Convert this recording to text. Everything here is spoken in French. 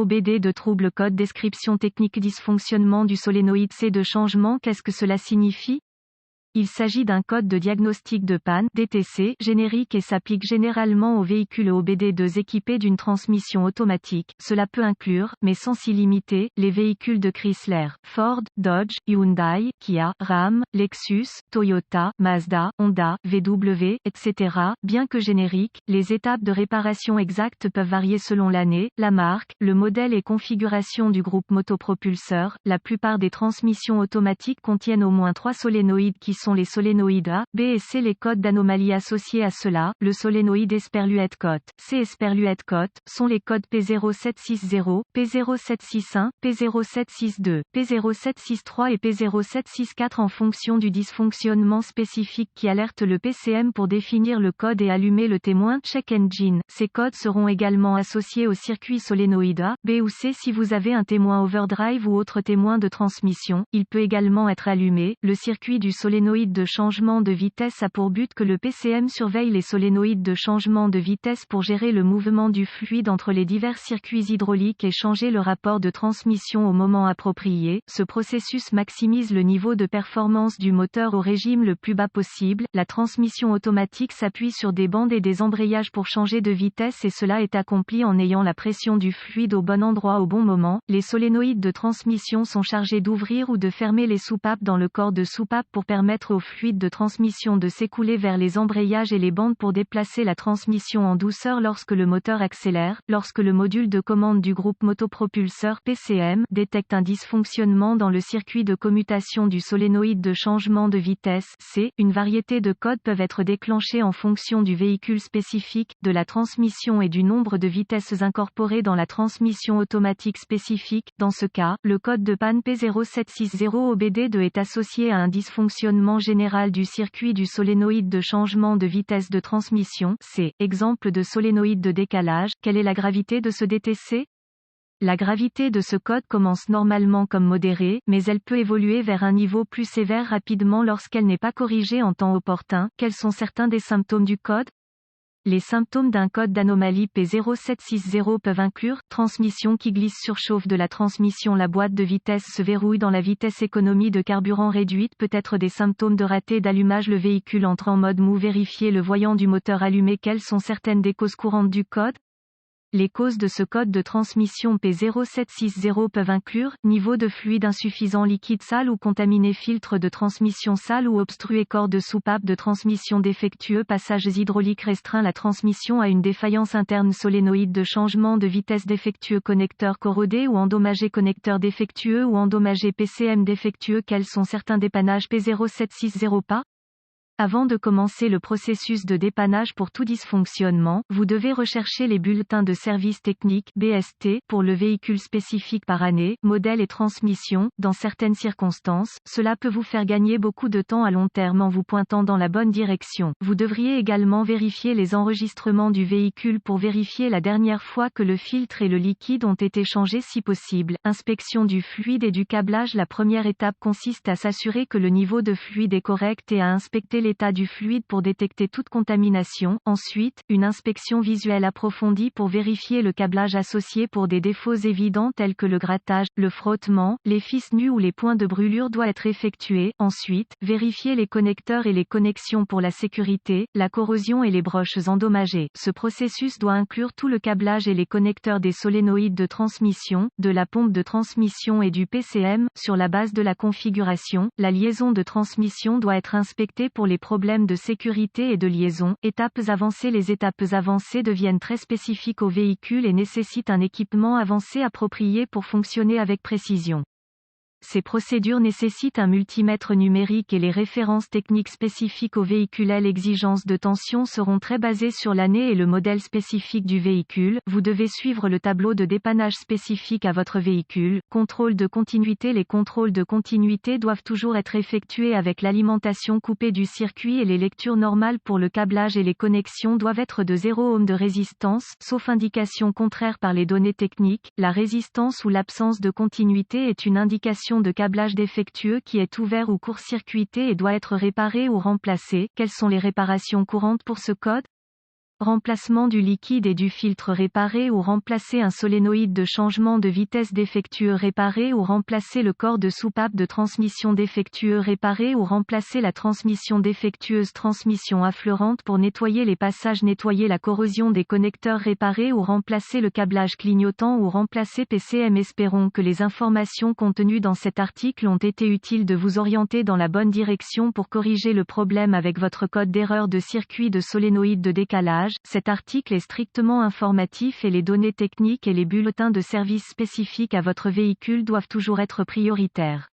OBD de trouble code description technique dysfonctionnement du solénoïde C de changement. Qu'est-ce que cela signifie? Il s'agit d'un code de diagnostic de panne (DTC) générique et s'applique généralement aux véhicules OBD2 équipés d'une transmission automatique. Cela peut inclure, mais sans s'y limiter, les véhicules de Chrysler, Ford, Dodge, Hyundai, Kia, Ram, Lexus, Toyota, Mazda, Honda, VW, etc. Bien que génériques, les étapes de réparation exactes peuvent varier selon l'année, la marque, le modèle et configuration du groupe motopropulseur. La plupart des transmissions automatiques contiennent au moins 3 solénoïdes qui sont les solénoïdes A, B et C. Les codes d'anomalie associés à cela, le solénoïde Esperluette Cote, C Esperluette Cote, sont les codes P0760, P0761, P0762, P0763 et P0764 en fonction du dysfonctionnement spécifique qui alerte le PCM pour définir le code et allumer le témoin check engine. Ces codes seront également associés au circuit solénoïde A, B ou C si vous avez un témoin overdrive ou autre témoin de transmission. Il peut également être allumé. Le circuit du solénoïde de changement de vitesse a pour but que le PCM surveille les solénoïdes de changement de vitesse pour gérer le mouvement du fluide entre les divers circuits hydrauliques et changer le rapport de transmission au moment approprié. Ce processus maximise le niveau de performance du moteur au régime le plus bas possible. La transmission automatique s'appuie sur des bandes et des embrayages pour changer de vitesse et cela est accompli en ayant la pression du fluide au bon endroit au bon moment. Les solénoïdes de transmission sont chargés d'ouvrir ou de fermer les soupapes dans le corps de soupape pour permettre au fluide de transmission de s'écouler vers les embrayages et les bandes pour déplacer la transmission en douceur lorsque le moteur accélère. Lorsque le module de commande du groupe motopropulseur PCM détecte un dysfonctionnement dans le circuit de commutation du solénoïde de changement de vitesse C, une variété de codes peuvent être déclenchés en fonction du véhicule spécifique, de la transmission et du nombre de vitesses incorporées dans la transmission automatique spécifique. Dans ce cas, le code de panne P0760 OBD2 est associé à un dysfonctionnement général du circuit du solénoïde de changement de vitesse de transmission C. Exemple de solénoïde de décalage. Quelle est la gravité de ce DTC? La gravité de ce code commence normalement comme modérée, mais elle peut évoluer vers un niveau plus sévère rapidement lorsqu'elle n'est pas corrigée en temps opportun. Quels sont certains des symptômes du code? Les symptômes d'un code d'anomalie P0760 peuvent inclure transmission qui glisse, surchauffe de la transmission, la boîte de vitesse se verrouille dans la vitesse, économie de carburant réduite, peut être des symptômes de raté d'allumage, le véhicule entre en mode mou, vérifier le voyant du moteur allumé. Quelles sont certaines des causes courantes du code? Les causes de ce code de transmission P0760 peuvent inclure niveau de fluide insuffisant, liquide sale ou contaminé, filtre de transmission sale ou obstrué, corps de soupape de transmission défectueux, passages hydrauliques restreints, la transmission a une défaillance interne, solénoïde de changement de vitesse défectueux, connecteur corrodé ou endommagé, connecteur défectueux ou endommagé, PCM défectueux. Quels sont certains dépannages P0760 pas? Avant de commencer le processus de dépannage pour tout dysfonctionnement, vous devez rechercher les bulletins de service technique (BST) pour le véhicule spécifique par année, modèle et transmission. Dans certaines circonstances, cela peut vous faire gagner beaucoup de temps à long terme en vous pointant dans la bonne direction. Vous devriez également vérifier les enregistrements du véhicule pour vérifier la dernière fois que le filtre et le liquide ont été changés si possible. Inspection du fluide et du câblage. La première étape consiste à s'assurer que le niveau de fluide est correct et à inspecter l'état du fluide pour détecter toute contamination. Ensuite, une inspection visuelle approfondie pour vérifier le câblage associé pour des défauts évidents tels que le grattage, le frottement, les fils nus ou les points de brûlure doit être effectuée. Ensuite, vérifier les connecteurs et les connexions pour la sécurité, la corrosion et les broches endommagées. Ce processus doit inclure tout le câblage et les connecteurs des solénoïdes de transmission, de la pompe de transmission et du PCM. Sur la base de la configuration, la liaison de transmission doit être inspectée pour les problèmes de sécurité et de liaison. Étapes avancées. Les étapes avancées deviennent très spécifiques au véhicule et nécessitent un équipement avancé approprié pour fonctionner avec précision. Ces procédures nécessitent un multimètre numérique et les références techniques spécifiques au véhicule. Les exigences de tension seront très basées sur l'année et le modèle spécifique du véhicule. Vous devez suivre le tableau de dépannage spécifique à votre véhicule. Contrôle de continuité. Les contrôles de continuité doivent toujours être effectués avec l'alimentation coupée du circuit et les lectures normales pour le câblage et les connexions doivent être de 0 ohm de résistance, sauf indication contraire par les données techniques. La résistance ou l'absence de continuité est une indication de câblage défectueux qui est ouvert ou court-circuité et doit être réparé ou remplacé. Quelles sont les réparations courantes pour ce code? Remplacement du liquide et du filtre réparé ou remplacer un solénoïde de changement de vitesse défectueux réparé ou remplacer le corps de soupape de transmission défectueux réparé ou remplacer la transmission défectueuse transmission affleurante pour nettoyer les passages nettoyer la corrosion des connecteurs réparés ou remplacer le câblage clignotant ou remplacer PCM. Espérons que les informations contenues dans cet article ont été utiles de vous orienter dans la bonne direction pour corriger le problème avec votre code d'erreur de circuit de solénoïde de décalage. Cet article est strictement informatif et les données techniques et les bulletins de service spécifiques à votre véhicule doivent toujours être prioritaires.